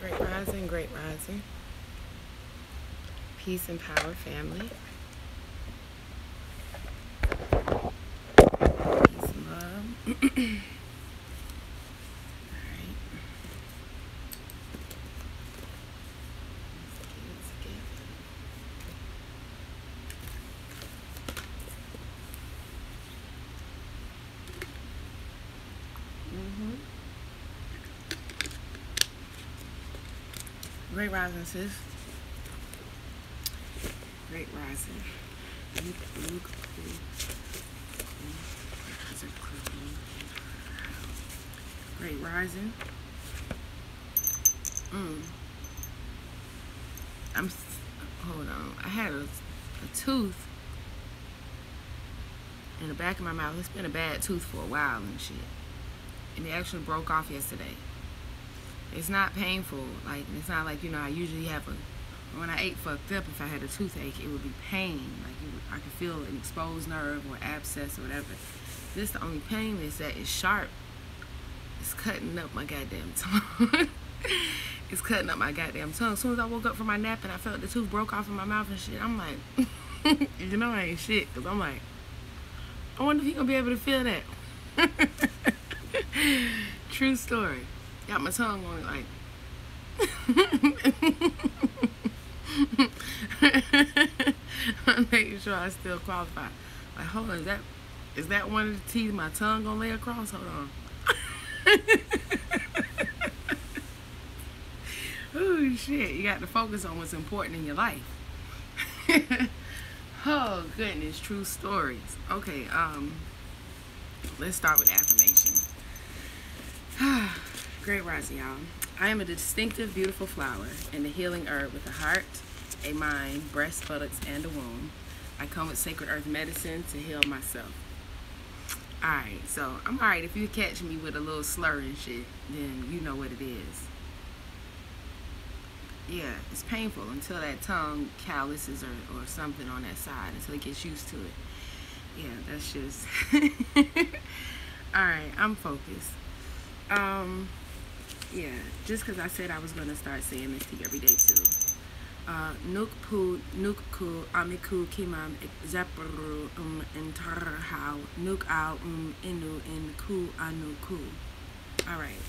Great rising, great rising. Peace and power, family. Peace and love. Alright. Let's get it together. Great rising, sis. Great rising. Great rising. Hold on. I had a tooth in the back of my mouth. It's been a bad tooth for a while and shit. And it actually broke off yesterday. It's not painful. Like, it's not like, I usually have when I ate fucked up, if I had a toothache, it would be pain. Like, I could feel an exposed nerve or abscess or whatever. This, the only pain is that it's sharp. It's cutting up my goddamn tongue. It's cutting up my goddamn tongue. As soon as I woke up from my nap and I felt the tooth broke off in my mouth and shit, I'm like, I ain't shit. Because I'm like, I wonder if he gonna be able to feel that. True story. Got my tongue on like. I'm making sure I still qualify. Like, hold on, is that one of the teeth my tongue gonna lay across? Hold on. Oh shit, you got to focus on what's important in your life. Oh goodness, true stories. Okay, let's start with affirmation. Great rising, y'all. I am a distinctive, beautiful flower and a healing herb with a heart, a mind, breast, buttocks, and a womb. I come with sacred earth medicine to heal myself. Alright, so I'm alright. If you catch me with a little slur and shit, then you know what it is. Yeah, it's painful until that tongue calluses or something on that side, until it gets used to it. Yeah, that's just... Alright, I'm focused. Yeah, just because I said I was going to start saying this to you every day too. Nuk pu nuk ku amiku kimam zaparu entarhau nuk au inu in ku anu ku. Alright.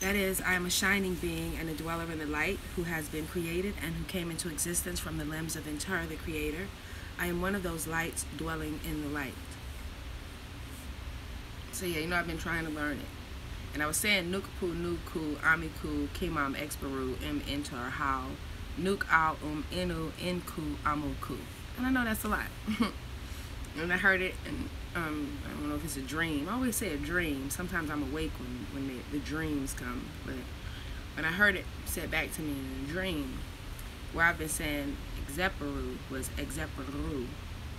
That is, I am a shining being and a dweller in the light who has been created and who came into existence from the limbs of Entar, the creator. I am one of those lights dwelling in the light. So yeah, I've been trying to learn it. And I was saying Nukpu Nuku Amiku Kimam Experu Im Entar How Nuk Au Inu Inku Amuku. And I know that's a lot. And I heard it, and I don't know if it's a dream. I always say a dream. Sometimes I'm awake when the dreams come. But when I heard it said back to me in a dream, where I've been saying Exeperu was Exeperu.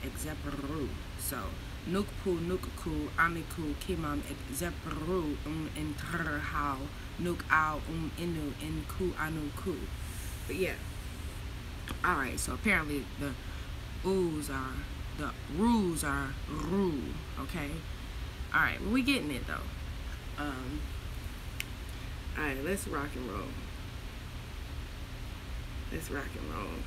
Exeperu. So Nukpu Nukuku Amiku Kimam Exeperu Entar How Nuk Au Inu Inku Anuku. But yeah. Alright, so apparently the rules are rule, okay? Alright, well, we getting it though. Alright, let's rock and roll. Let's rock and roll.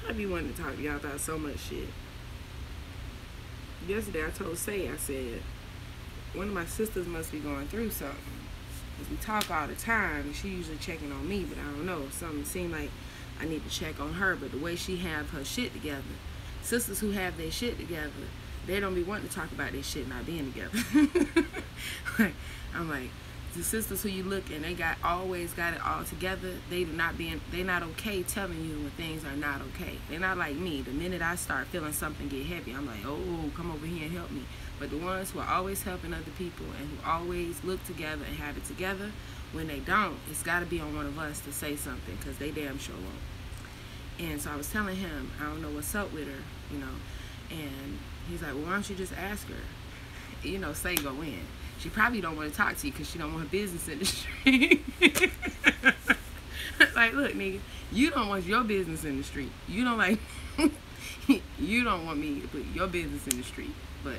I be wanting to talk to y'all about so much shit. Yesterday I told Say, I said, one of my sisters must be going through something. Because we talk all the time, and she usually checking on me, but I don't know. Something seemed like I need to check on her, but the way she have her shit together, sisters who have their shit together, they don't be wanting to talk about their shit not being together. I'm like, the sisters who you look and they always got it all together, they not okay telling you when things are not okay. They're not like me. The minute I start feeling something get heavy, I'm like, oh, come over here and help me. But the ones who are always helping other people and who always look together and have it together, when they don't, it's got to be on one of us to say something, because they damn sure won't. And so I was telling him, I don't know what's up with her, and he's like, well, why don't you just ask her? Say go in. She probably don't want to talk to you because she don't want her business in the street. Like, look, nigga, you don't want your business in the street. You don't you don't want me to put your business in the street. But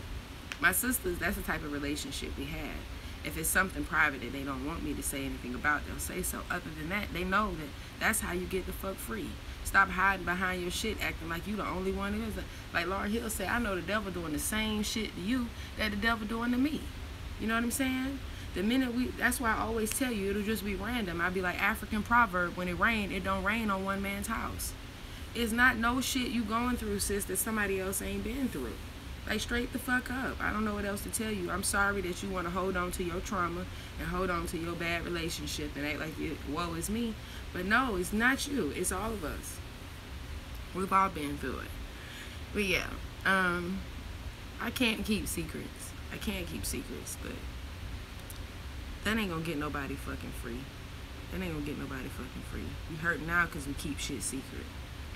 my sisters, that's the type of relationship we had. If it's something private that they don't want me to say anything about, they'll say so. Other than that, they know that that's how you get the fuck free. Stop hiding behind your shit, acting like you the only one who is. Like Lauryn Hill said, I know the devil doing the same shit to you that the devil doing to me. You know what I'm saying? The minute that's why I always tell you, it'll just be random. I'll be like African proverb, when it rain, it don't rain on one man's house. It's not no shit you going through, sis, that somebody else ain't been through. Like, straight the fuck up. I don't know what else to tell you. I'm sorry that you want to hold on to your trauma and hold on to your bad relationship and act like, woe is me. But no, it's not you. It's all of us. We've all been through it. But yeah, I can't keep secrets. I can't keep secrets, but that ain't gonna get nobody fucking free. That ain't gonna get nobody fucking free. We hurt now because we keep shit secret.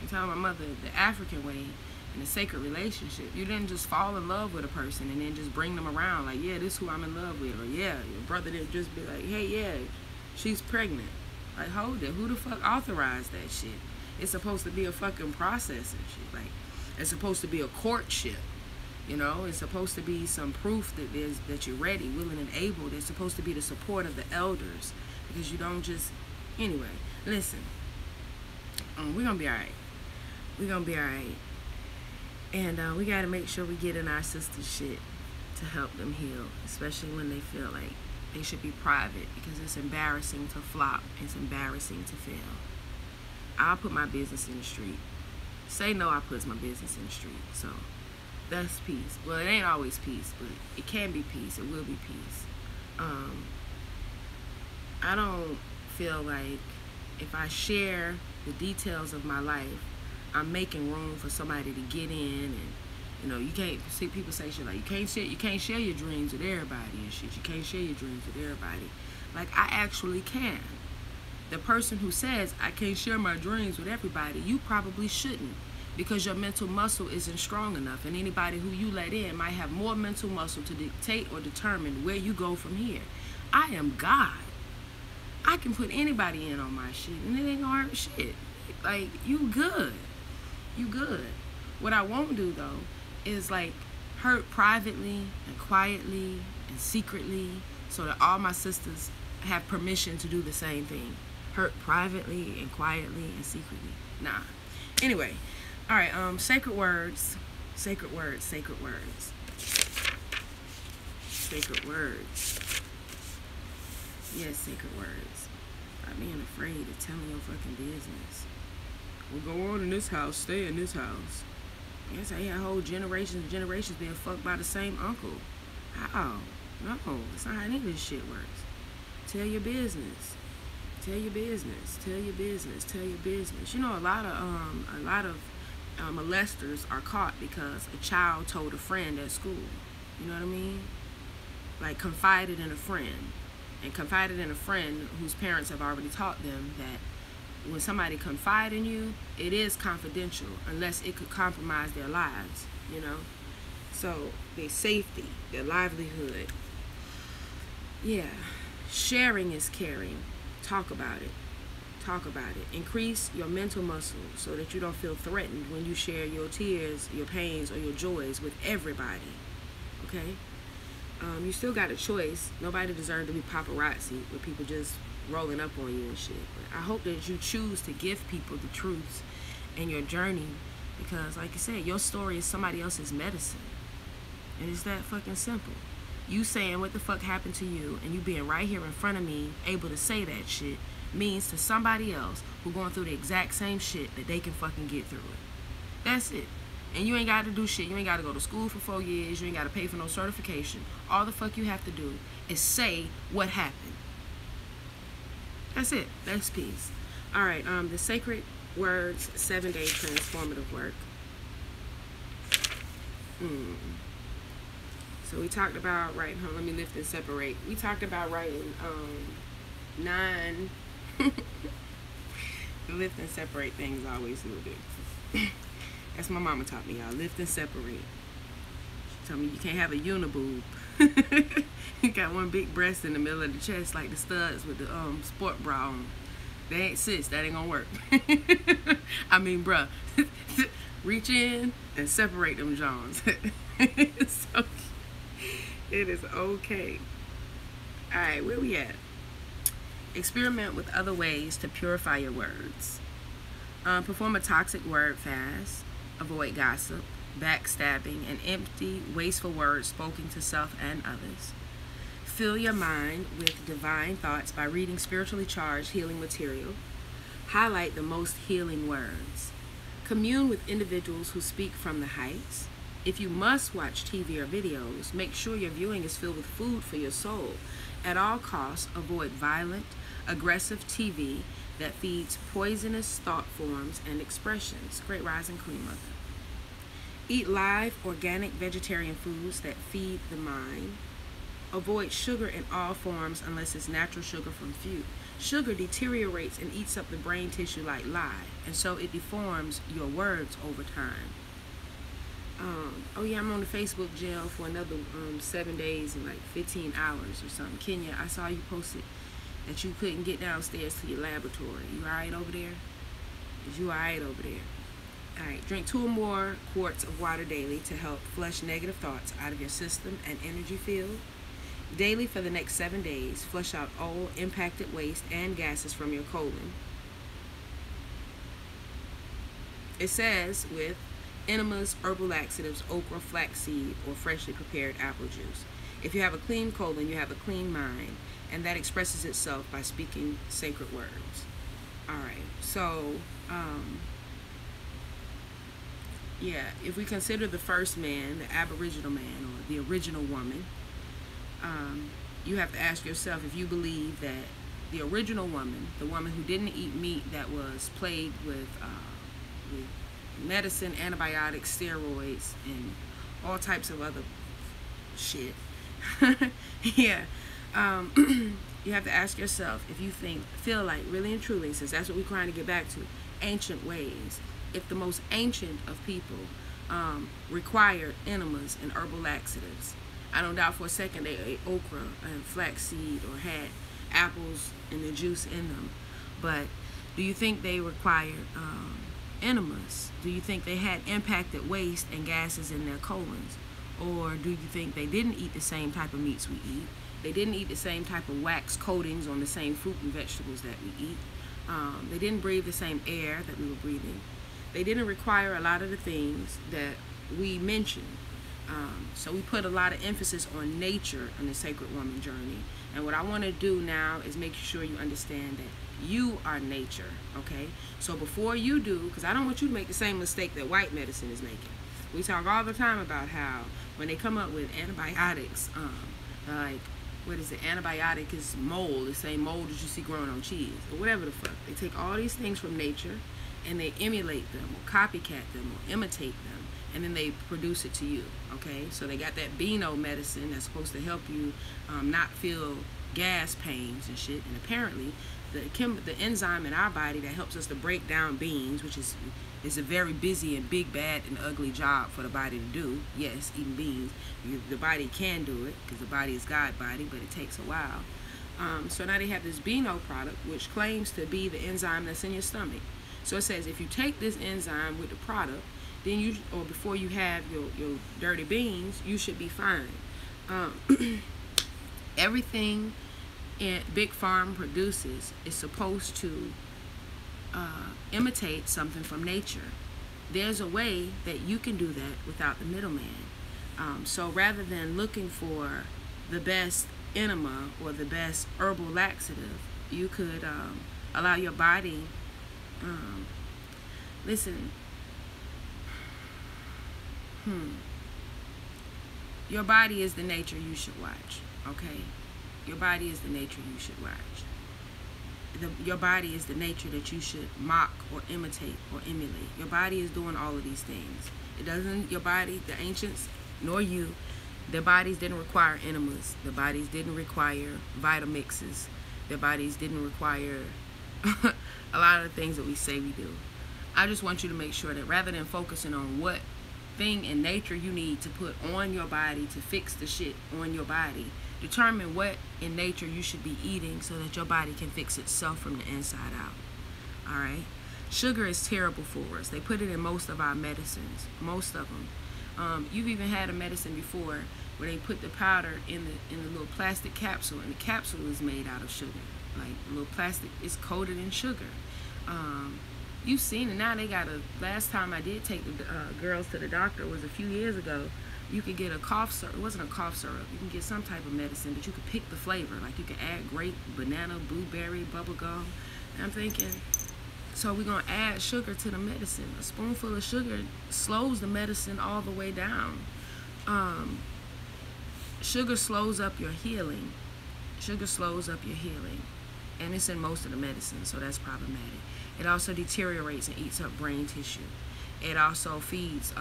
I'm telling my mother, the African way in a sacred relationship, you didn't just fall in love with a person and then just bring them around like, yeah, this is who I'm in love with. Or yeah, your brother didn't just be like, hey, yeah, she's pregnant. Like, hold it. Who the fuck authorized that shit? It's supposed to be a fucking process and shit. Like, it's supposed to be a courtship. You know, it's supposed to be some proof that you're ready, willing, and able. There's supposed to be the support of the elders, because you don't just. Anyway, listen. We're gonna be all right. We're gonna be all right, and we gotta make sure we get in our sisters' shit to help them heal, especially when they feel like they should be private, because it's embarrassing to flop. It's embarrassing to fail. I'll put my business in the street. Say no, I put my business in the street. So. That's peace. Well, it ain't always peace, but it can be peace. It will be peace. I don't feel like if I share the details of my life, I'm making room for somebody to get in, and you know, you can't see people say shit like you can't share your dreams with everybody and shit. You can't share your dreams with everybody. Like, I actually can. The person who says I can't share my dreams with everybody, you probably shouldn't. Because your mental muscle isn't strong enough, and anybody who you let in might have more mental muscle to dictate or determine where you go from here. I am God. I can put anybody in on my shit, and it ain't gonna hurt shit. Like, you good. You good. What I won't do, though, is, like, hurt privately and quietly and secretly so that all my sisters have permission to do the same thing. Hurt privately and quietly and secretly. Nah. Anyway. All right, sacred words, sacred words, sacred words, sacred words. Yes, sacred words. Stop being afraid of telling your fucking business. What go on in this house, stay in this house. Yes, I had whole generations and generations being fucked by the same uncle. How? No, that's not how any of this shit works. Tell your business. Tell your business. Tell your business. Tell your business. You know, a lot of molesters are caught because a child told a friend at school. You know what I mean? Like, confided in a friend. And confided in a friend whose parents have already taught them that when somebody confide in you, it is confidential unless it could compromise their lives, you know? So, their safety, their livelihood. Yeah. Sharing is caring. Talk about it. Talk about it. Increase your mental muscle so that you don't feel threatened when you share your tears, your pains, or your joys with everybody. Okay? You still got a choice. Nobody deserves to be paparazzi with people just rolling up on you and shit. But I hope that you choose to give people the truths in your journey, because, like you said, your story is somebody else's medicine. And it's that fucking simple. You saying what the fuck happened to you and you being right here in front of me able to say that shit means to somebody else who going through the exact same shit that they can fucking get through it. That's it. And you ain't got to do shit. You ain't got to go to school for 4 years. You ain't got to pay for no certification. All the fuck you have to do is say what happened. That's it. That's peace. All right. The Sacred Words 7-Day Transformative Work. So we talked about writing. Let me lift and separate. We talked about writing 9. Lift and separate things always a little bit. That's my mama taught me, y'all. Lift and separate. She told me you can't have a uniboob. You got one big breast in the middle of the chest like the studs with the sport bra on. They ain't, sis, that ain't gonna work. I mean, bruh, reach in and separate them Johns. It's okay. It is okay. All right, where we at? Experiment with other ways to purify your words. Perform a toxic word fast. Avoid gossip, backstabbing, and empty, wasteful words spoken to self and others. Fill your mind with divine thoughts by reading spiritually charged healing material. Highlight the most healing words. Commune with individuals who speak from the heights. If you must watch TV or videos, make sure your viewing is filled with food for your soul. At all costs, avoid violent, aggressive TV that feeds poisonous thought forms and expressions. Great rising Queen Mother. Eat live, organic, vegetarian foods that feed the mind. Avoid sugar in all forms unless it's natural sugar from food. Sugar deteriorates and eats up the brain tissue like lye, and so it deforms your words over time. Oh yeah, I'm on the Facebook jail for another 7 days and like 15 hours or something. Kenya, I saw you posted that you couldn't get downstairs to your laboratory. You alright over there? Is you alright over there? Alright, drink 2 or more quarts of water daily to help flush negative thoughts out of your system and energy field. Daily for the next 7 days, flush out all impacted waste and gases from your colon. It says with enemas, herbal laxatives, okra, flaxseed, or freshly prepared apple juice. If you have a clean colon, you have a clean mind, and that expresses itself by speaking sacred words. Alright, so, yeah, if we consider the first man, the aboriginal man, or the original woman, you have to ask yourself if you believe that the original woman, the woman who didn't eat meat that was plagued with medicine, antibiotics, steroids, and all types of other shit. Yeah. You have to ask yourself if you feel like really and truly, since that's what we're trying to get back to, ancient ways. If the most ancient of people required enemas and herbal laxatives, I don't doubt for a second they ate okra and flaxseed or had apples and the juice in them. But do you think they required enemas? Do you think they had impacted waste and gases in their colons? Or do you think they didn't eat the same type of meats we eat? They didn't eat the same type of wax coatings on the same fruit and vegetables that we eat. They didn't breathe the same air that we were breathing. They didn't require a lot of the things that we mentioned. So we put a lot of emphasis on nature on the Sacred Woman journey. And what I want to do now is make sure you understand that you are nature, okay? So before you do, because I don't want you to make the same mistake that white medicine is making. We talk all the time about how when they come up with antibiotics, like, what is it? Antibiotic is mold, the same mold that you see growing on cheese, or whatever the fuck. They take all these things from nature and they emulate them or copycat them or imitate them, and then they produce it to you, okay? So they got that Beano medicine that's supposed to help you not feel gas pains and shit, and apparently the enzyme in our body that helps us to break down beans, which is a very busy and big, bad, and ugly job for the body to do. Yes, eating beans. The body can do it because the body is God body, but it takes a while. So now they have this Beano product, which claims to be the enzyme that's in your stomach. So it says if you take this enzyme with the product, then you, or before you have your dirty beans, you should be fine. Everything Big Farm produces is supposed to imitate something from nature. There's a way that you can do that without the middleman. So rather than looking for the best enema or the best herbal laxative, you could allow your body, listen, your body is the nature you should watch, okay? Your body is the nature you should watch. Your body is the nature that you should mock or imitate or emulate. Your body is doing all of these things. It doesn't, your body, the ancients, nor you, their bodies didn't require enemas. Their bodies didn't require Vitamixes. Their bodies didn't require a lot of the things that we say we do. I just want you to make sure that rather than focusing on what thing in nature you need to put on your body to fix the shit on your body, determine what in nature you should be eating so that your body can fix itself from the inside out. Alright? Sugar is terrible for us. They put it in most of our medicines. Most of them. You've even had a medicine before where they put the powder in the little plastic capsule, and the capsule is made out of sugar. Like a little plastic is coated in sugar. You've seen it now. They got a. Last time I did take the girls to the doctor was a few years ago. You could get a cough syrup. It wasn't a cough syrup. You can get some type of medicine, but you could pick the flavor. Like you could add grape, banana, blueberry, bubble gum. And I'm thinking, so we're gonna add sugar to the medicine. A spoonful of sugar slows the medicine all the way down. Sugar slows up your healing. Sugar slows up your healing, and it's in most of the medicine, so that's problematic. It also deteriorates and eats up brain tissue. It also feeds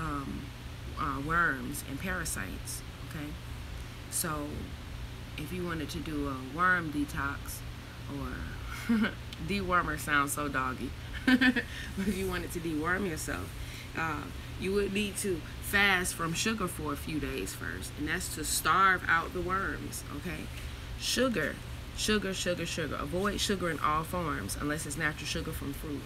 worms and parasites. Okay, so if you wanted to do a worm detox, or dewormer sounds so doggy, but if you wanted to deworm yourself, you would need to fast from sugar for a few days first, and that's to starve out the worms. Okay, sugar. Avoid sugar in all forms unless it's natural sugar from fruit.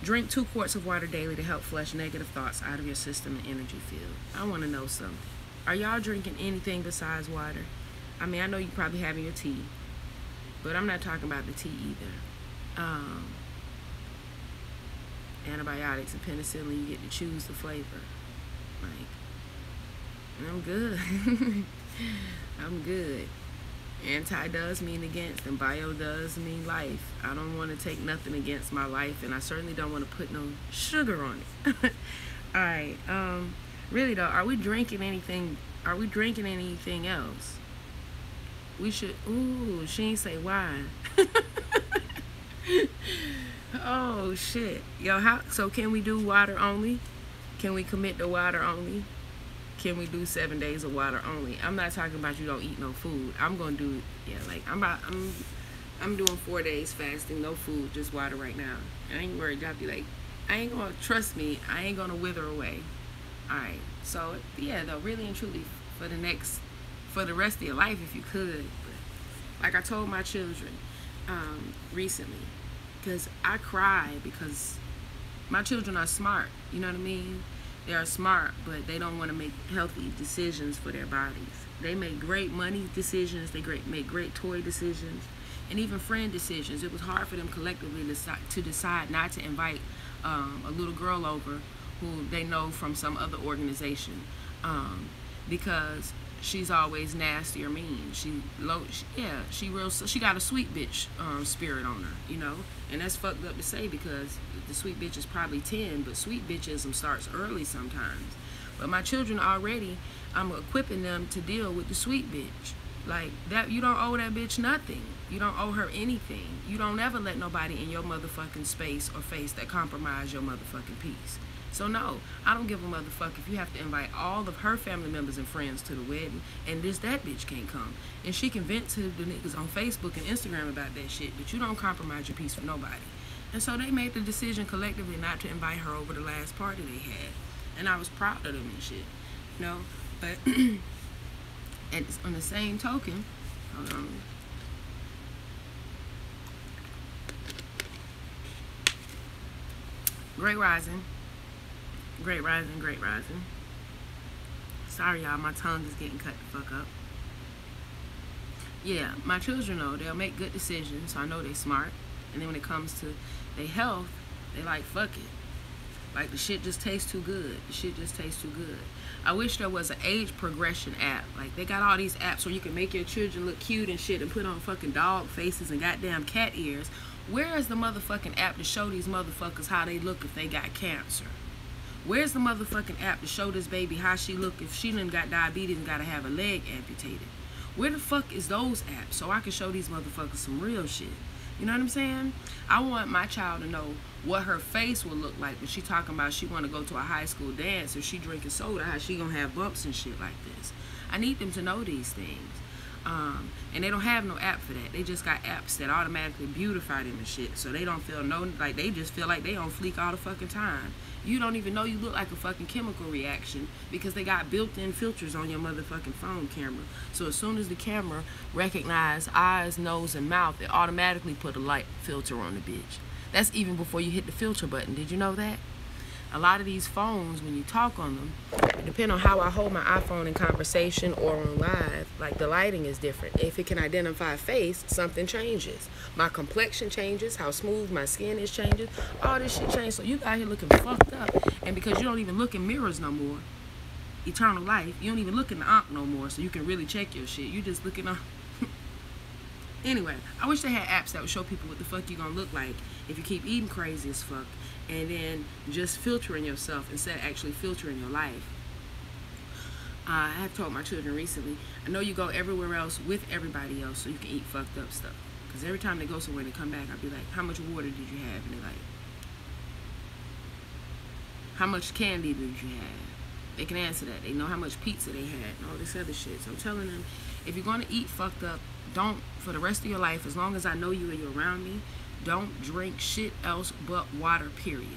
Drink 2 quarts of water daily to help flush negative thoughts out of your system and energy field. I want to know something. Are y'all drinking anything besides water? I mean, I know you probably having your tea, but I'm not talking about the tea either. Antibiotics and penicillin, you get to choose the flavor. Like, and I'm good. I'm good. Anti does mean against, and bio does mean life. I don't want to take nothing against my life, and I certainly don't want to put no sugar on it. All right. Really though, are we drinking anything? Are we drinking anything else? We should. Ooh, she ain't say wine. Oh shit, yo. How? So can we do water only? Can we commit to water only? Can we do 7 days of water only? I'm not talking about you don't eat no food. I'm gonna do, yeah, like I'm doing 4 days fasting, no food, just water right now. I ain't worried. Y'all be like, I ain't gonna, trust me, I ain't gonna wither away. All right. So yeah, though, really and truly, for the rest of your life, if you could. But like I told my children recently, because I cry because my children are smart. You know what I mean? They are smart, but they don't want to make healthy decisions for their bodies. They make great money decisions. They make great toy decisions, and even friend decisions. It was hard for them collectively to decide not to invite a little girl over who they know from some other organization, because she's always nasty or mean. She got a sweet bitch spirit on her, you know, and that's fucked up to say because the sweet bitch is probably 10, but sweet bitchism starts early sometimes. But my children already, I'm equipping them to deal with the sweet bitch. Like that, you don't owe that bitch nothing. You don't owe her anything. You don't ever let nobody in your motherfucking space or face that compromise your motherfucking peace. So no, I don't give a motherfucker if you have to invite all of her family members and friends to the wedding, and that bitch can't come. And she can vent to the niggas on Facebook and Instagram about that shit, but you don't compromise your peace for nobody. And so they made the decision collectively not to invite her over the last party they had. And I was proud of them and shit, you know? But and on the same token, hold on. Great rising. Great rising, great rising. Sorry, y'all, my tongue is getting cut the fuck up. Yeah, my children know they'll make good decisions, so I know they're smart. And then when it comes to their health, they like, fuck it. Like, the shit just tastes too good. The shit just tastes too good. I wish there was an age progression app. Like, they got all these apps where you can make your children look cute and shit and put on fucking dog faces and goddamn cat ears. Where is the motherfucking app to show these motherfuckers how they look if they got cancer? Where's the motherfucking app to show this baby how she look if she done got diabetes and gotta have a leg amputated? Where the fuck is those apps so I can show these motherfuckers some real shit? You know what I'm saying? I want my child to know what her face will look like when she talking about she want to go to a high school dance or she drinking soda, how she gonna have bumps and shit like this. I need them to know these things. And they don't have no app for that. They just got apps that automatically beautify them and shit. So they don't feel like they just feel like they on fleek all the fucking time. You don't even know you look like a fucking chemical reaction because they got built-in filters on your motherfucking phone camera. So as soon as the camera recognize eyes, nose, and mouth, it automatically put a light filter on the bitch. That's even before you hit the filter button. Did you know that? A lot of these phones, when you talk on them, depending on how I hold my iPhone in conversation or on live, like the lighting is different. If it can identify a face, something changes. My complexion changes, how smooth my skin is changes. All this shit changes. So you got here looking fucked up. And because you don't even look in mirrors no more, eternal life, you don't even look in the Ankh no more, so you can really check your shit. You just looking on. Anyway, I wish they had apps that would show people what the fuck you gonna look like if you keep eating crazy as fuck, and then just filtering yourself instead of actually filtering your life. I have told my children recently, I know you go everywhere else with everybody else so you can eat fucked up stuff. Because every time they go somewhere and they come back, I'll be like, how much water did you have? And they're like, how much candy did you have? They can answer that. They know how much pizza they had and all this other shit. So I'm telling them, if you're going to eat fucked up, don't, for the rest of your life, as long as I know you and you're around me, don't drink shit else but water, period.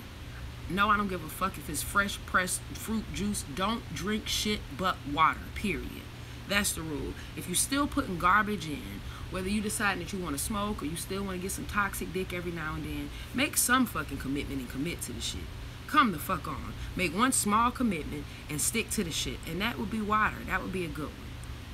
No, I don't give a fuck if it's fresh pressed fruit juice. Don't drink shit but water, period. That's the rule. If you're still putting garbage in, whether you decide that you want to smoke or you still want to get some toxic dick every now and then, make some fucking commitment and commit to the shit. Come the fuck on. Make one small commitment and stick to the shit. And that would be water. That would be a good one.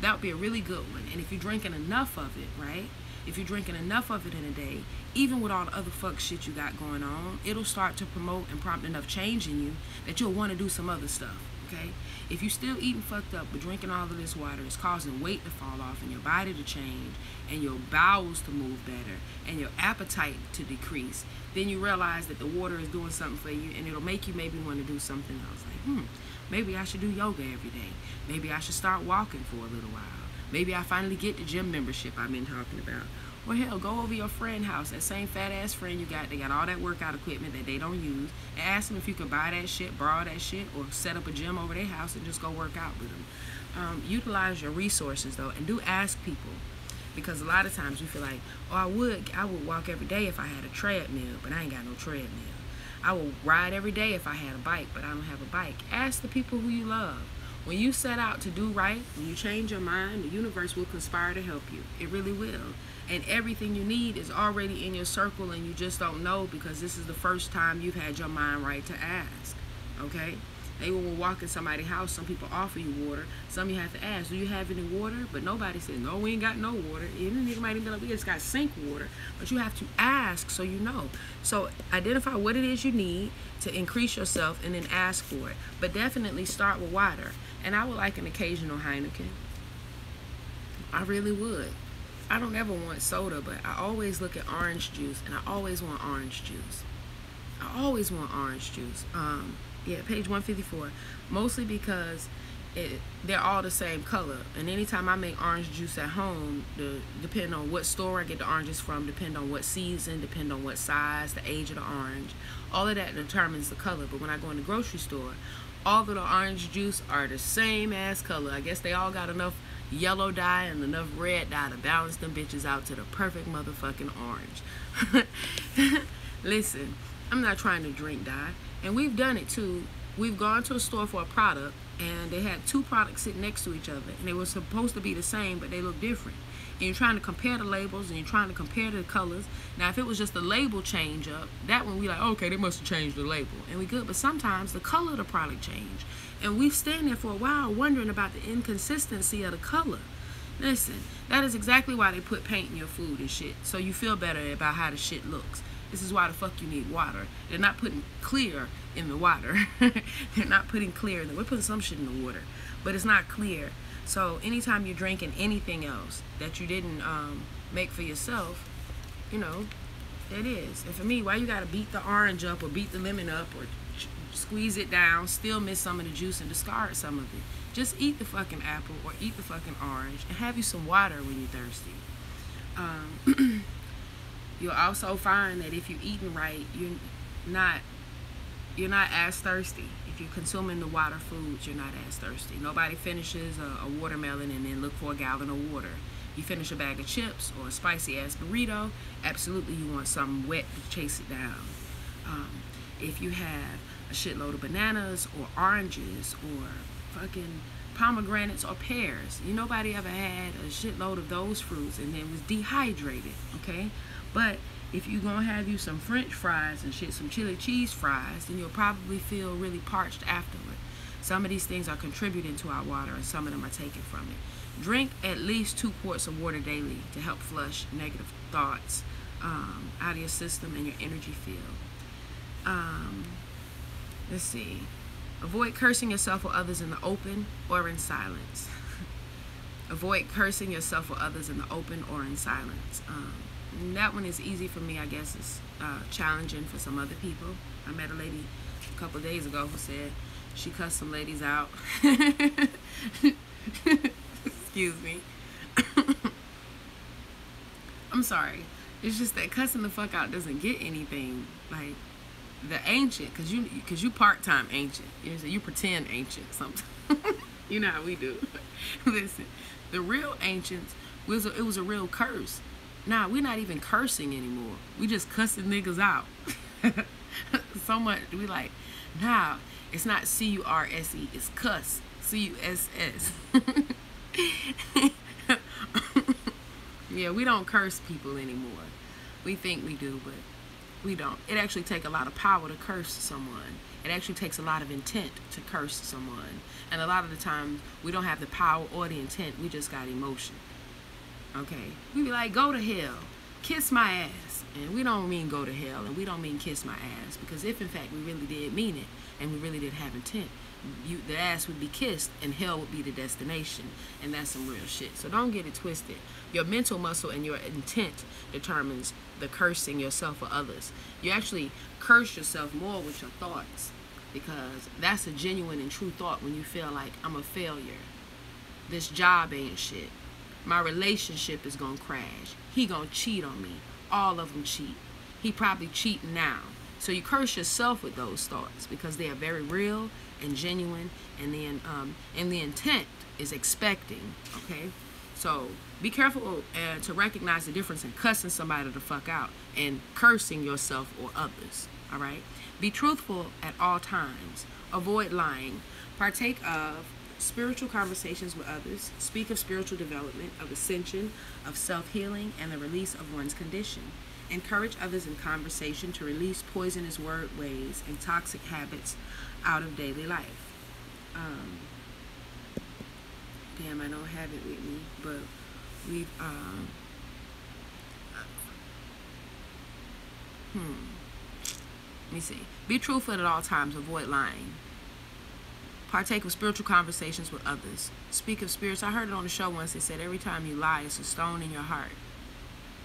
That would be a really good one. And if you're drinking enough of it, right? If you're drinking enough of it in a day, even with all the other fuck shit you got going on, it'll start to promote and prompt enough change in you that you'll want to do some other stuff, okay? If you're still eating fucked up but drinking all of this water, it's causing weight to fall off and your body to change and your bowels to move better and your appetite to decrease, then you realize that the water is doing something for you, and it'll make you maybe want to do something else. Like, maybe I should do yoga every day. Maybe I should start walking for a little while. Maybe I finally get the gym membership I've been talking about. Or hell, go over your friend's house, that same fat ass friend you got, they got all that workout equipment that they don't use, and ask them if you can buy that shit, borrow that shit, or set up a gym over their house and just go work out with them. Utilize your resources though, and do ask people. Because a lot of times we feel like, oh, I would walk every day if I had a treadmill, but I ain't got no treadmill. I would ride every day if I had a bike, but I don't have a bike. Ask the people who you love. When you set out to do right, when you change your mind, the universe will conspire to help you. It really will. And everything you need is already in your circle, and you just don't know because this is the first time you've had your mind right to ask. Okay? They will walk in somebody's house. Some people offer you water. Some you have to ask, do you have any water? But nobody says, no, we ain't got no water. Even nigga might even be like, we just got sink water. But you have to ask so you know. So identify what it is you need to increase yourself and then ask for it. But definitely start with water. And I would like an occasional Heineken. I really would. I don't ever want soda, but I always look at orange juice, and I always want orange juice. I always want orange juice. Yeah, page 154. Mostly because they're all the same color. And anytime I make orange juice at home, depending on what store I get the oranges from, depending on what season, depending on what size, the age of the orange, all of that determines the color. But when I go in the grocery store, all of the orange juice are the same ass color. I guess they all got enough yellow dye and enough red dye to balance them bitches out to the perfect motherfucking orange. Listen, I'm not trying to drink dye. And we've done it too. We've gone to a store for a product, and they had two products sitting next to each other, and they were supposed to be the same, but they look different. And you're trying to compare the labels, and you're trying to compare the colors. Now, if it was just a label change up, that one we like, okay, they must have changed the label, and we good. But sometimes the color of the product change, and we've stand there for a while wondering about the inconsistency of the color. Listen, that is exactly why they put paint in your food and shit, so you feel better about how the shit looks. This is why the fuck you need water. They're not putting clear in the water. They're not putting clear in the, we're putting some shit in the water, but it's not clear. So anytime you're drinking anything else that you didn't make for yourself, you know, it is. And for me, why you gotta beat the orange up or beat the lemon up or squeeze it down, still miss some of the juice and discard some of it? Just eat the fucking apple or eat the fucking orange and have you some water when you're thirsty. You'll also find that if you're eating right, you're not as thirsty. If you're consuming the water foods, you're not as thirsty. Nobody finishes a watermelon and then look for a gallon of water. You finish a bag of chips or a spicy ass burrito, absolutely you want something wet to chase it down. If you have a shitload of bananas or oranges or fucking pomegranates or pears. Nobody ever had a shitload of those fruits and then was dehydrated, okay? But if you're gonna have you some French fries and shit, some chili cheese fries, then you'll probably feel really parched afterward. Some of these things are contributing to our water, and some of them are taken from it. Drink at least 2 quarts of water daily to help flush negative thoughts out of your system and your energy field. Let's see. Avoid cursing yourself or others in the open or in silence. Avoid cursing yourself or others in the open or in silence. That one is easy for me. I guess it's challenging for some other people. I met a lady a couple days ago who said she cussed some ladies out. Excuse me. I'm sorry. It's just that cussing the fuck out doesn't get anything. Like the ancient, cause you part-time ancient. You pretend ancient sometimes. You know how we do. Listen, the real ancients it was a real curse. Nah, we're not even cursing anymore. We just cussing niggas out. So much we like. Nah, it's not C-U-R-S-E. It's cuss. C-U-S-S. Yeah, we don't curse people anymore. We think we do, but we don't. It actually takes a lot of power to curse someone. It actually takes a lot of intent to curse someone. And a lot of the time, we don't have the power or the intent. We just got emotion. Okay? We be like, go to hell. Kiss my ass. And we don't mean go to hell, and we don't mean kiss my ass. Because if, in fact, we really did mean it, and we really did have intent, the ass would be kissed, and hell would be the destination. And that's some real shit. So don't get it twisted. Your mental muscle and your intent determines the cursing yourself or others. You actually curse yourself more with your thoughts, because that's a genuine and true thought when you feel like I'm a failure. This job ain't shit. My relationship is gonna crash. He gonna cheat on me. All of them cheat. He probably cheating now. So you curse yourself with those thoughts because they are very real and genuine, and the intent is expecting. Okay, so be careful to recognize the difference in cussing somebody the fuck out and cursing yourself or others. All right, be truthful at all times. Avoid lying. Partake of spiritual conversations with others. Speak of spiritual development, of ascension, of self-healing, and the release of one's condition. Encourage others in conversation to release poisonous word ways and toxic habits out of daily life. Damn, I don't have it with me, but we've let me see. Be truthful at all times. Avoid lying. Partake of spiritual conversations with others. Speak of spirits. I heard it on the show once. They said every time you lie, it's a stone in your heart.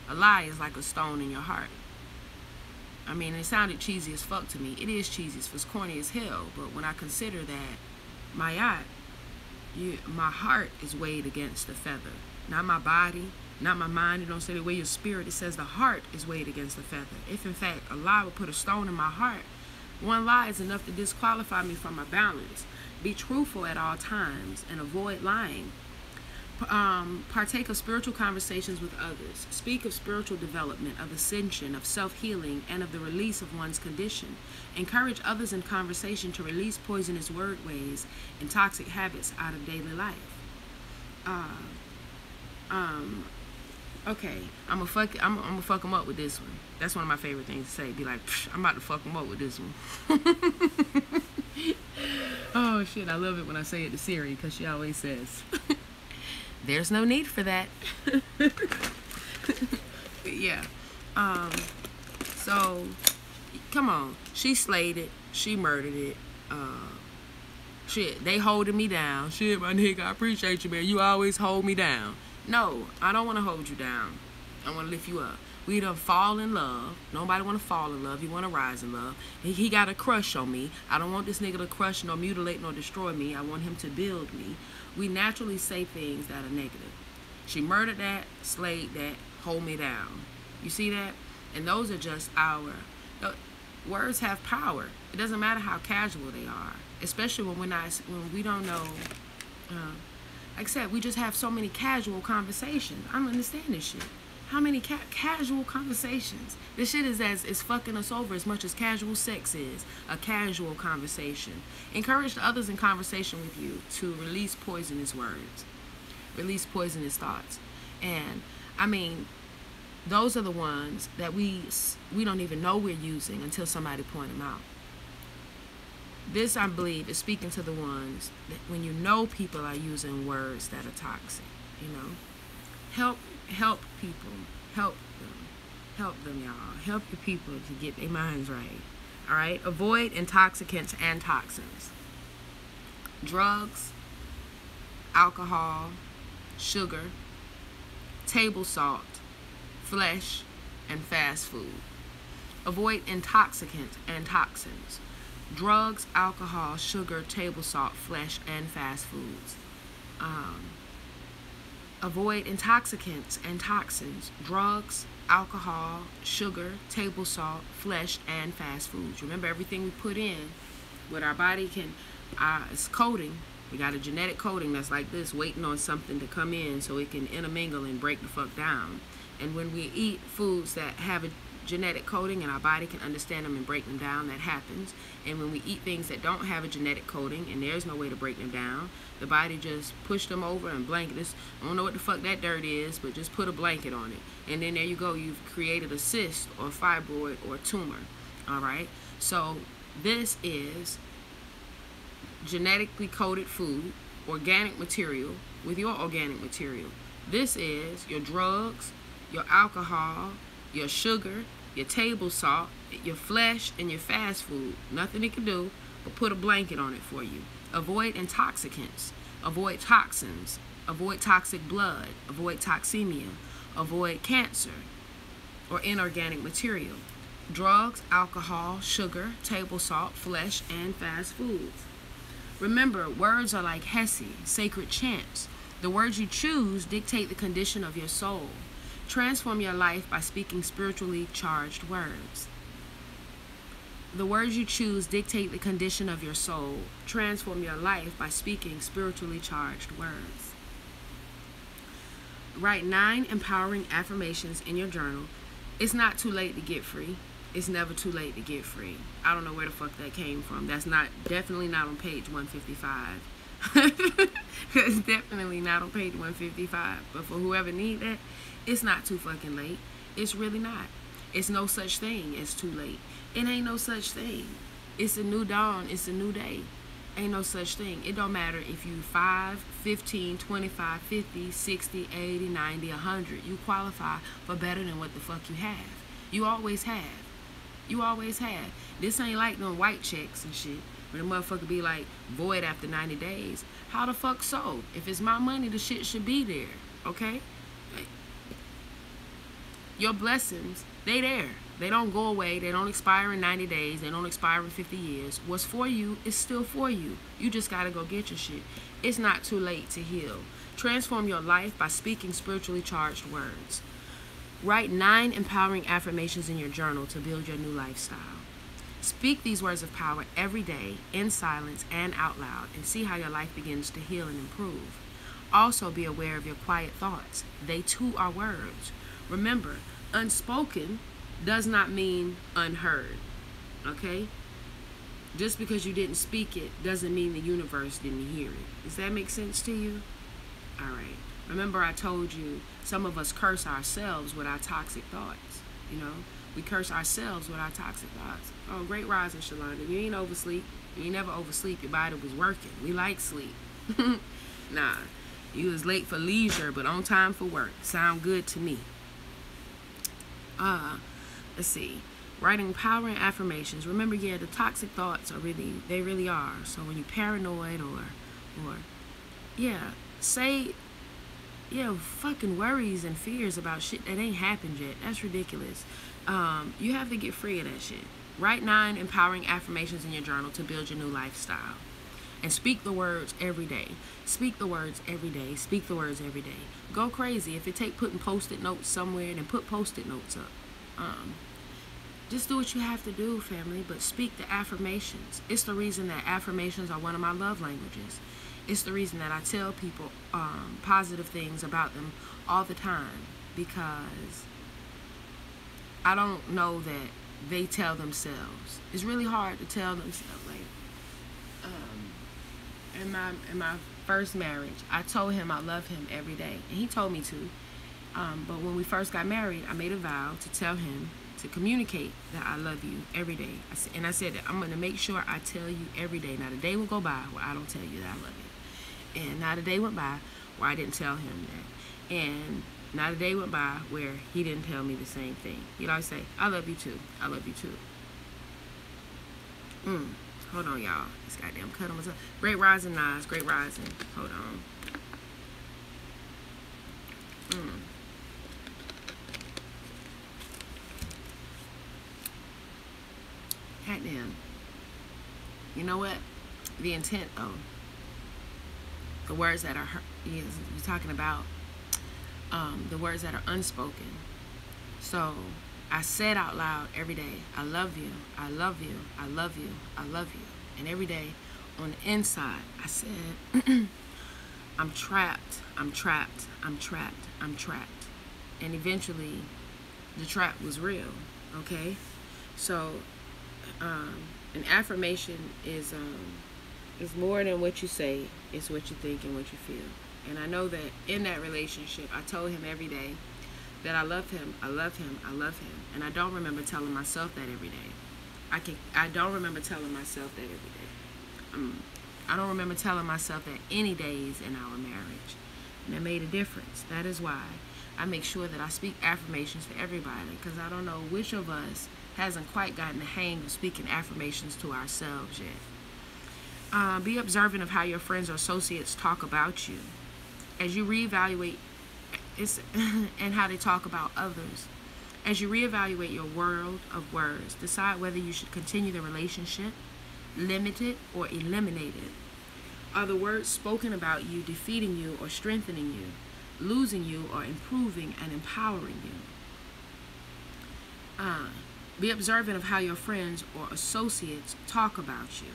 A lie is like a stone in your heart. I mean, it sounded cheesy as fuck to me. It is cheesy. It's corny as hell. But when I consider that my heart is weighed against the feather. Not my body, not my mind. It don't say the way your spirit. It says the heart is weighed against the feather. If, in fact, a lie would put a stone in my heart, one lie is enough to disqualify me from my balance. Be truthful at all times and avoid lying. Partake of spiritual conversations with others. Speak of spiritual development, of ascension, of self-healing, and of the release of one's condition. Encourage others in conversation to release poisonous word ways and toxic habits out of daily life. Okay, I'm gonna fuck them up with this one. That's one of my favorite things to say. Be like, I'm about to fuck them up with this one. Oh shit, I love it when I say it to Siri, because she always says, there's no need for that. Yeah. So, come on. She slayed it. She murdered it. Shit, they holding me down. Shit, my nigga, I appreciate you, man. You always hold me down. No, I don't want to hold you down. I want to lift you up. We done fall in love. Nobody want to fall in love. You want to rise in love. He got a crush on me. I don't want this nigga to crush, nor mutilate, nor destroy me. I want him to build me. We naturally say things that are negative. She murdered that, slayed that, hold me down. You see that? And those are just words have power. It doesn't matter how casual they are, especially when we don't know. Like I said, we just have so many casual conversations. I don't understand this shit. How many casual conversations? This shit is fucking us over as much as casual sex is. A casual conversation. Encourage the others in conversation with you to release poisonous words. Release poisonous thoughts. And, I mean, those are the ones that we don't even know we're using until somebody point them out. This, I believe, is speaking to the ones that when you know people are using words that are toxic, you know. Help people. Help them, y'all. Help your people to get their minds right. All right? Avoid intoxicants and toxins. Drugs, alcohol, sugar, table salt, flesh, and fast food. Avoid intoxicants and toxins. Drugs, alcohol, sugar, table salt, flesh, and fast foods. Avoid intoxicants and toxins. Drugs, alcohol, sugar, table salt, flesh, and fast foods. Remember, everything we put in, what our body can, is coding. We got a genetic coding that's like this, waiting on something to come in so it can intermingle and break the fuck down. And when we eat foods that have a genetic coding and our body can understand them and break them down, that happens. And when we eat things that don't have a genetic coding and there's no way to break them down, the body just push them over and blanket this. I don't know what the fuck that dirt is, but just put a blanket on it. And then there you go, you've created a cyst or fibroid or tumor. All right, so this is genetically coded food, organic material with your organic material. This is your drugs, your alcohol, your sugar, your table salt, your flesh, and your fast food. Nothing it can do but put a blanket on it for you. Avoid intoxicants. Avoid toxins. Avoid toxic blood. Avoid toxemia. Avoid cancer or inorganic material. Drugs, alcohol, sugar, table salt, flesh, and fast foods. Remember, words are like Hesse, sacred chants. The words you choose dictate the condition of your soul. Transform your life by speaking spiritually charged words. The words you choose dictate the condition of your soul. Transform your life by speaking spiritually charged words. Write 9 empowering affirmations in your journal. It's not too late to get free. It's never too late to get free. I don't know where the fuck that came from. That's definitely not on page 155. It's definitely not on page 155. But for whoever need that, it's not too fucking late. It's really not. It's no such thing as too late. It ain't no such thing. It's a new dawn. It's a new day. Ain't no such thing. It don't matter if you 5, 15, 25, 50, 60, 80, 90, 100. You qualify for better than what the fuck you have. You always have. You always have. This ain't like no white checks and shit. Where the motherfucker be like void after 90 days. How the fuck so? If it's my money, the shit should be there. Okay? Your blessings, they there. They don't go away. They don't expire in 90 days. They don't expire in 50 years. What's for you is still for you. You just got to go get your shit. It's not too late to heal. Transform your life by speaking spiritually charged words. Write 9 empowering affirmations in your journal to build your new lifestyle. Speak these words of power every day in silence and out loud and see how your life begins to heal and improve. Also be aware of your quiet thoughts. They too are words. Remember, unspoken does not mean unheard, okay? Just because you didn't speak it doesn't mean the universe didn't hear it. Does that make sense to you? All right. Remember I told you some of us curse ourselves with our toxic thoughts, you know? We curse ourselves with our toxic thoughts. Oh, great rising, Shalonda. You ain't oversleep. You ain't never oversleep. Your body was working. We like sleep. Nah, you was late for leisure, but on time for work. Sound good to me. Let's see. Writing empowering affirmations. Remember, yeah, the toxic thoughts are they really are. So when you're paranoid or yeah, say, yeah, fucking worries and fears about shit that ain't happened yet. That's ridiculous. You have to get free of that shit. Write 9 empowering affirmations in your journal to build your new lifestyle. And speak the words every day. Speak the words every day. Speak the words every day. Go crazy. If it take putting post-it notes somewhere, then put post-it notes up. Just do what you have to do, family, but speak the affirmations. It's the reason that affirmations are one of my love languages. It's the reason that I tell people positive things about them all the time. because I don't know that they tell themselves. It's really hard to tell themselves. Like, in my first marriage, I told him I love him every day, and he told me to. But when we first got married, I made a vow to tell him to communicate that I love you every day. I said that I'm going to make sure I tell you every day. Not a day will go by where I don't tell you that I love you. And not a day went by where I didn't tell him that. And not a day went by where he didn't tell me the same thing. He'd always say, I love you too. I love you too. Hold on, y'all. This goddamn cut on myself. Great rising, Nas. Great rising. Hold on. Goddamn. You know what? The intent, though. The words that are, you're talking about, the words that are unspoken. So I said out loud every day, I love you, I love you, I love you, I love you. And every day on the inside, I said, I'm trapped, I'm trapped, I'm trapped, I'm trapped. And eventually, the trap was real, okay? So, an affirmation is more than what you say, it's what you think and what you feel. And I know that in that relationship, I told him every day that I love him, I love him, I love him. And I don't remember telling myself that every day. I don't remember telling myself that every day. I don't remember telling myself that any days in our marriage. And it made a difference. That is why I make sure that I speak affirmations to everybody, because I don't know which of us hasn't quite gotten the hang of speaking affirmations to ourselves yet. Be observant of how your friends or associates talk about you. As you reevaluate and how they talk about others. As you reevaluate your world of words, decide whether you should continue the relationship, limit it, or eliminate it. Are the words spoken about you defeating you or strengthening you, losing you or improving and empowering you? Be observant of how your friends or associates talk about you.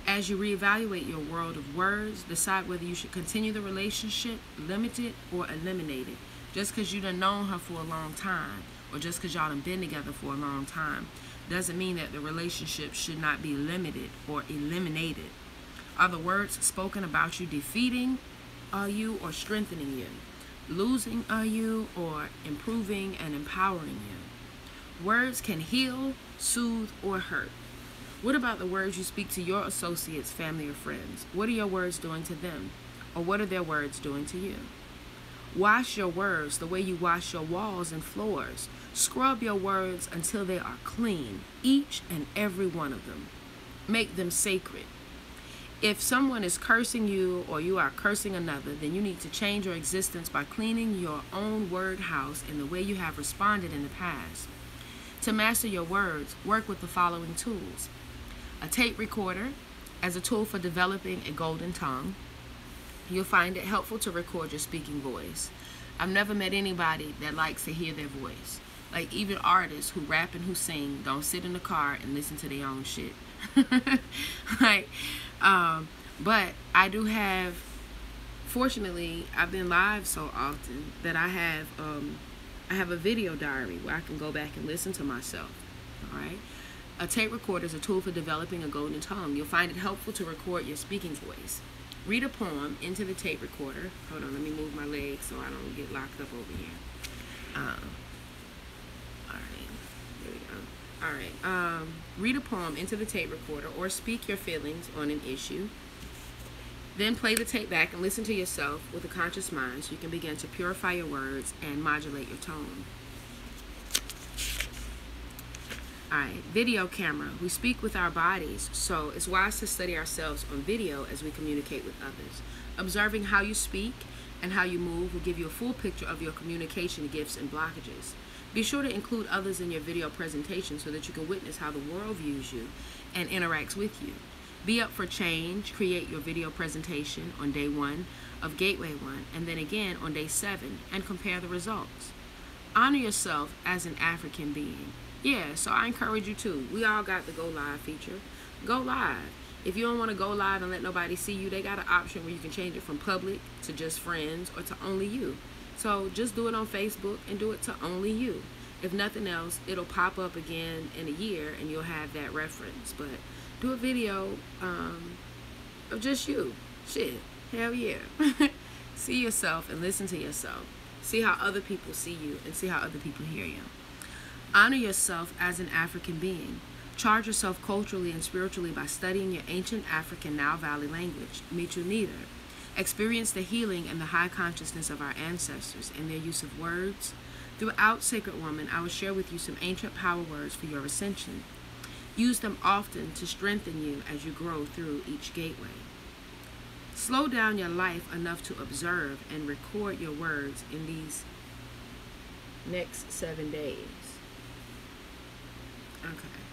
As you reevaluate your world of words, decide whether you should continue the relationship, limit it, or eliminate it. Just because you done known her for a long time, or just because y'all done been together for a long time, doesn't mean that the relationship should not be limited or eliminated. Are the words spoken about you defeating you or strengthening you? Losing you or improving and empowering you? Words can heal, soothe, or hurt. What about the words you speak to your associates, family, or friends? What are your words doing to them? Or what are their words doing to you? Wash your words the way you wash your walls and floors. Scrub your words until they are clean, each and every one of them. Make them sacred. If someone is cursing you or you are cursing another, then you need to change your existence by cleaning your own word house in the way you have responded in the past. To master your words, work with the following tools. A tape recorder as a tool for developing a golden tongue. You'll find it helpful to record your speaking voice. I've never met anybody that likes to hear their voice. Like, even artists who rap and who sing don't sit in the car and listen to their own shit. But I do have, fortunately, I've been live so often that I have a video diary where I can go back and listen to myself. All right. A tape recorder is a tool for developing a golden tongue. You'll find it helpful to record your speaking voice. Read a poem into the tape recorder. Hold on, let me move my legs so I don't get locked up over here. All right, there we go. All right, read a poem into the tape recorder or speak your feelings on an issue. Then play the tape back and listen to yourself with a conscious mind so you can begin to purify your words and modulate your tone. Alright, video camera. We speak with our bodies, so it's wise to study ourselves on video as we communicate with others. Observing how you speak and how you move will give you a full picture of your communication gifts and blockages. Be sure to include others in your video presentation so that you can witness how the world views you and interacts with you. Be up for change. Create your video presentation on day 1 of Gateway 1 and then again on day 7 and compare the results. Honor yourself as an African being. Yeah, so I encourage you to. We all got the go live feature. Go live. If you don't want to go live and let nobody see you, they got an option where you can change it from public to just friends or to only you. So just do it on Facebook and do it to only you. If nothing else, it'll pop up again in a year and you'll have that reference. But do a video of just you. Shit. Hell yeah. See yourself and listen to yourself. See how other people see you and see how other people hear you. Honor yourself as an African being. Charge yourself culturally and spiritually by studying your ancient African Nile Valley language, Mitu Neter. Experience the healing and the high consciousness of our ancestors and their use of words. Throughout Sacred Woman, I will share with you some ancient power words for your ascension. Use them often to strengthen you as you grow through each gateway. Slow down your life enough to observe and record your words in these next 7 days. Okay.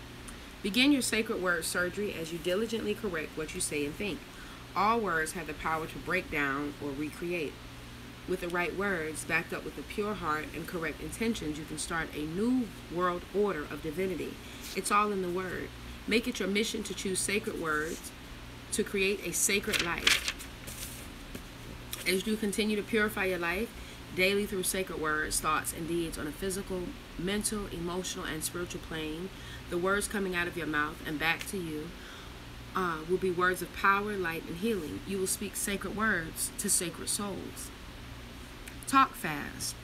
Begin your sacred word surgery as you diligently correct what you say and think. All words have the power to break down or recreate. With the right words, backed up with a pure heart and correct intentions, you can start a new world order of divinity. It's all in the word. Make it your mission to choose sacred words to create a sacred life. As you continue to purify your life daily through sacred words, thoughts, and deeds on a physical, mental, emotional, and spiritual plane, the words coming out of your mouth and back to you will be words of power, light, and healing. You will speak sacred words to sacred souls. Talk fast.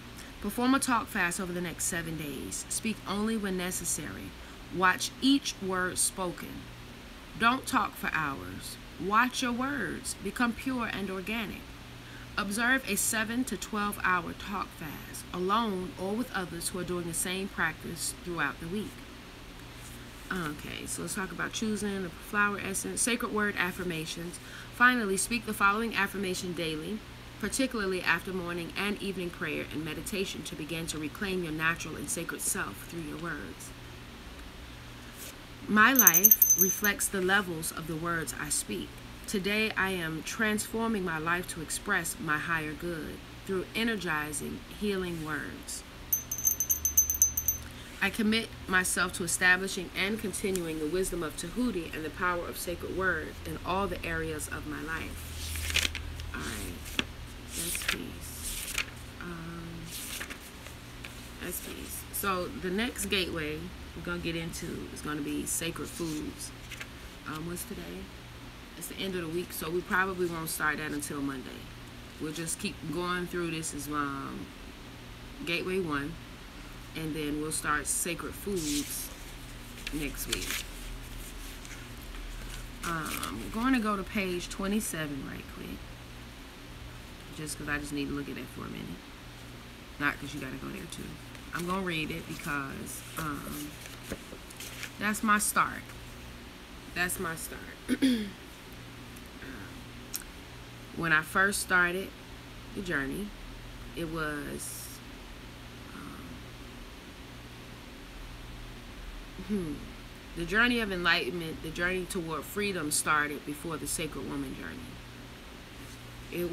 Perform a talk fast over the next 7 days. Speak only when necessary. Watch each word spoken. Don't talk for hours. Watch your words. Become pure and organic. Observe a 7 to 12 hour talk fast, alone or with others who are doing the same practice throughout the week. Okay, so let's talk about choosing the flower essence, sacred word affirmations. Finally, speak the following affirmation daily, particularly after morning and evening prayer and meditation, to begin to reclaim your natural and sacred self through your words. My life reflects the levels of the words I speak. Today, I am transforming my life to express my higher good through energizing, healing words. I commit myself to establishing and continuing the wisdom of Tahuti and the power of sacred words in all the areas of my life. All right, that's peace. That's peace. So the next gateway we're going to get into is going to be sacred foods. What's today? It's the end of the week, so we probably won't start that until Monday. We'll just keep going through this as Gateway 1. And then we'll start sacred foods next week. I'm going to go to page 27 right quick. Just because I just need to look at it for a minute. Not because you got to go there too. I'm going to read it because that's my start. That's my start. When I first started the journey, it was... the journey of enlightenment, the journey toward freedom started before the Sacred Woman journey. It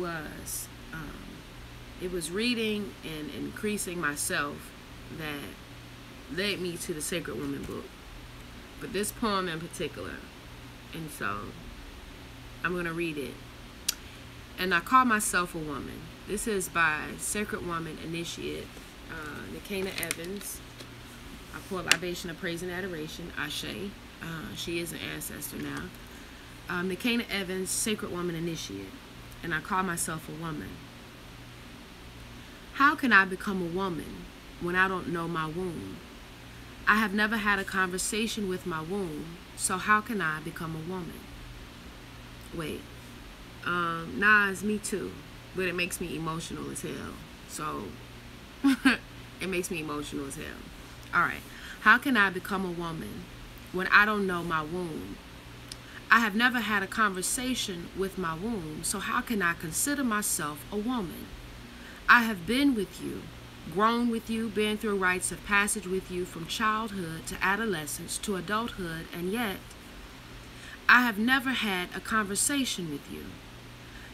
was reading and increasing myself that led me to the Sacred Woman book. But this poem in particular. And so I'm going to read it. And I call myself a woman. This is by Sacred Woman Initiate, Nikana Evans. I pour a libation of praise and adoration, Ashe. She is an ancestor now. Nikana Evans, Sacred Woman Initiate. And I call myself a woman. How can I become a woman when I don't know my womb? I have never had a conversation with my womb, so how can I become a woman? Wait. Nas, me too. But it makes me emotional as hell. So, it makes me emotional as hell. Alright, how can I become a woman when I don't know my womb? I have never had a conversation with my womb, so how can I consider myself a woman? I have been with you, grown with you, been through rites of passage with you from childhood to adolescence to adulthood, and yet I have never had a conversation with you.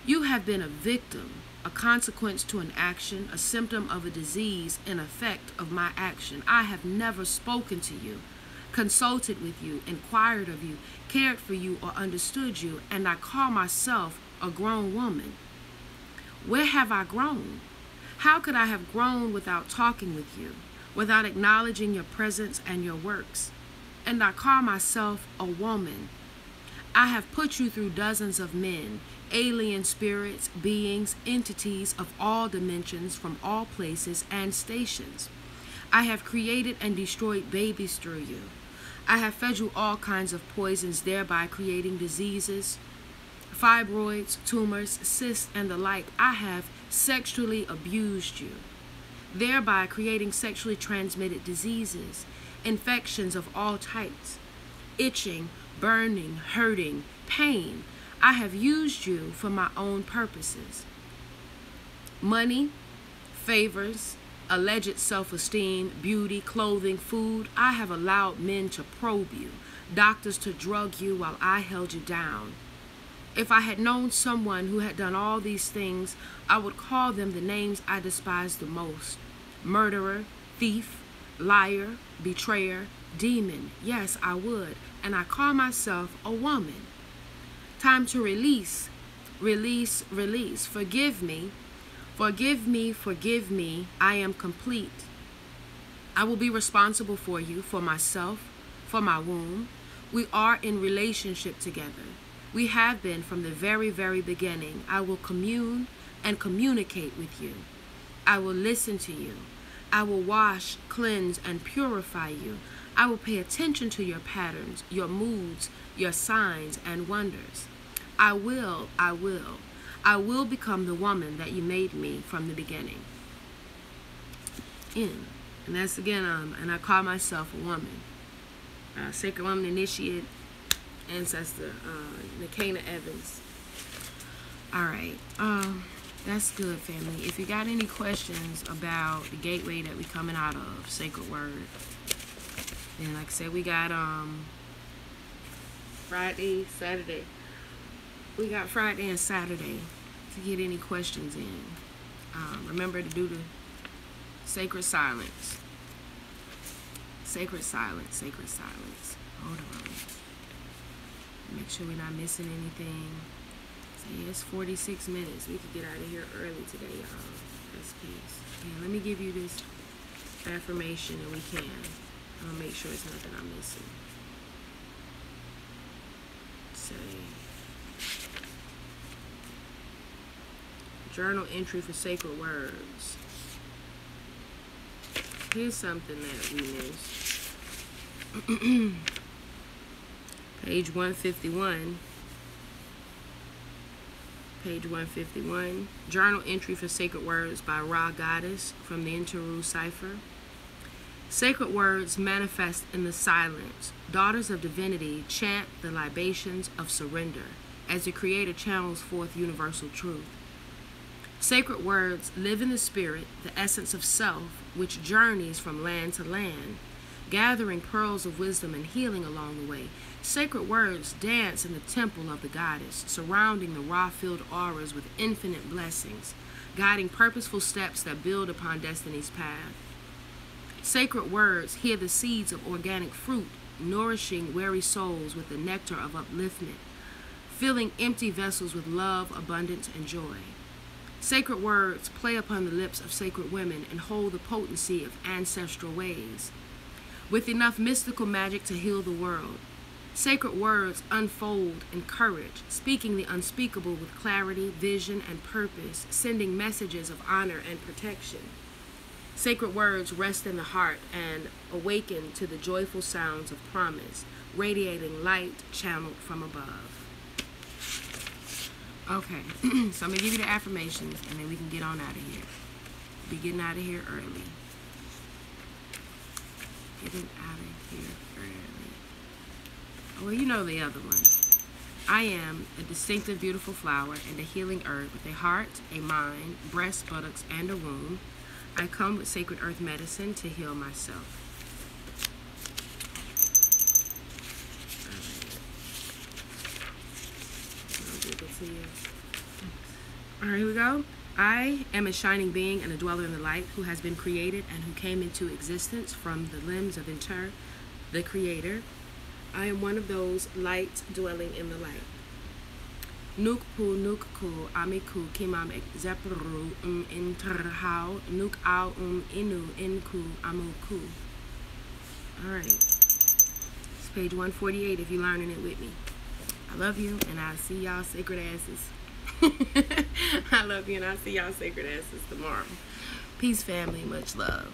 You have been a victim, a consequence to an action, a symptom of a disease, an effect of my action. I have never spoken to you, consulted with you, inquired of you, cared for you, or understood you, and I call myself a grown woman. Where have I grown? How could I have grown without talking with you, without acknowledging your presence and your works? And I call myself a woman. I have put you through dozens of men, alien spirits, beings, entities of all dimensions from all places and stations. I have created and destroyed babies through you. I have fed you all kinds of poisons, thereby creating diseases, fibroids, tumors, cysts, and the like. I have sexually abused you, thereby creating sexually transmitted diseases, infections of all types, itching, burning, hurting, pain. I have used you for my own purposes. Money, favors, alleged self-esteem, beauty, clothing, food. I have allowed men to probe you, doctors to drug you while I held you down. If I had known someone who had done all these things, I would call them the names I despise the most: murderer, thief, liar, betrayer, demon. Yes, I would. And I call myself a woman. Time to release, release, release. Forgive me, forgive me, forgive me. I am complete. I will be responsible for you, for myself, for my womb. We are in relationship together. We have been from the very, very beginning. I will commune and communicate with you. I will listen to you. I will wash, cleanse, and purify you. I will pay attention to your patterns, your moods, your signs and wonders. I will become the woman that you made me from the beginning. And that's again, and I call myself a woman. Sacred Woman Initiate, Ancestor, Nikana Evans. All right, that's good, family. If you got any questions about the gateway that we coming out of, Sacred Word, then like I said, we got Friday, Saturday. We got Friday and Saturday to get any questions in. Remember to do the sacred silence. Sacred silence, sacred silence. Hold on. Make sure we're not missing anything. So yeah, it's 46 minutes. We could get out of here early today, y'all. That's peace. Yeah, let me give you this affirmation and we can. I'm gonna make sure it's nothing I'm missing. Say, journal entry for sacred words. Here's something that we missed. Page 151. Page 151. Journal entry for sacred words by Ra Goddess from the Interu Cipher. Sacred words manifest in the silence. Daughters of divinity chant the libations of surrender as the Creator channels forth universal truth. Sacred words live in the spirit, the essence of self, which journeys from land to land, gathering pearls of wisdom and healing along the way. Sacred words dance in the temple of the goddess, surrounding the raw-filled auras with infinite blessings, guiding purposeful steps that build upon destiny's path. Sacred words hear the seeds of organic fruit, nourishing weary souls with the nectar of upliftment, filling empty vessels with love, abundance, and joy. Sacred words play upon the lips of sacred women and hold the potency of ancestral ways, with enough mystical magic to heal the world. Sacred words unfold in courage, speaking the unspeakable with clarity, vision, and purpose, sending messages of honor and protection. Sacred words rest in the heart and awaken to the joyful sounds of promise, radiating light channeled from above. Okay, so I'm going to give you the affirmations and then we can get on out of here. Be getting out of here early. Getting out of here early. Well, you know the other one. I am a distinctive, beautiful flower and a healing herb with a heart, a mind, breasts, buttocks, and a womb. I come with sacred earth medicine to heal myself. I'll give it to you. All right, here we go. I am a shining being and a dweller in the light who has been created and who came into existence from the limbs of Inter, the Creator. I am one of those lights dwelling in the light. Nukpu nukku amiku kimam zepru interhau nuk au inu inku amuku. Alright. It's page 148 if you're learning it with me. I love you and I'll see y'all sacred asses. I love you and I'll see y'all sacred asses tomorrow. Peace, family. Much love.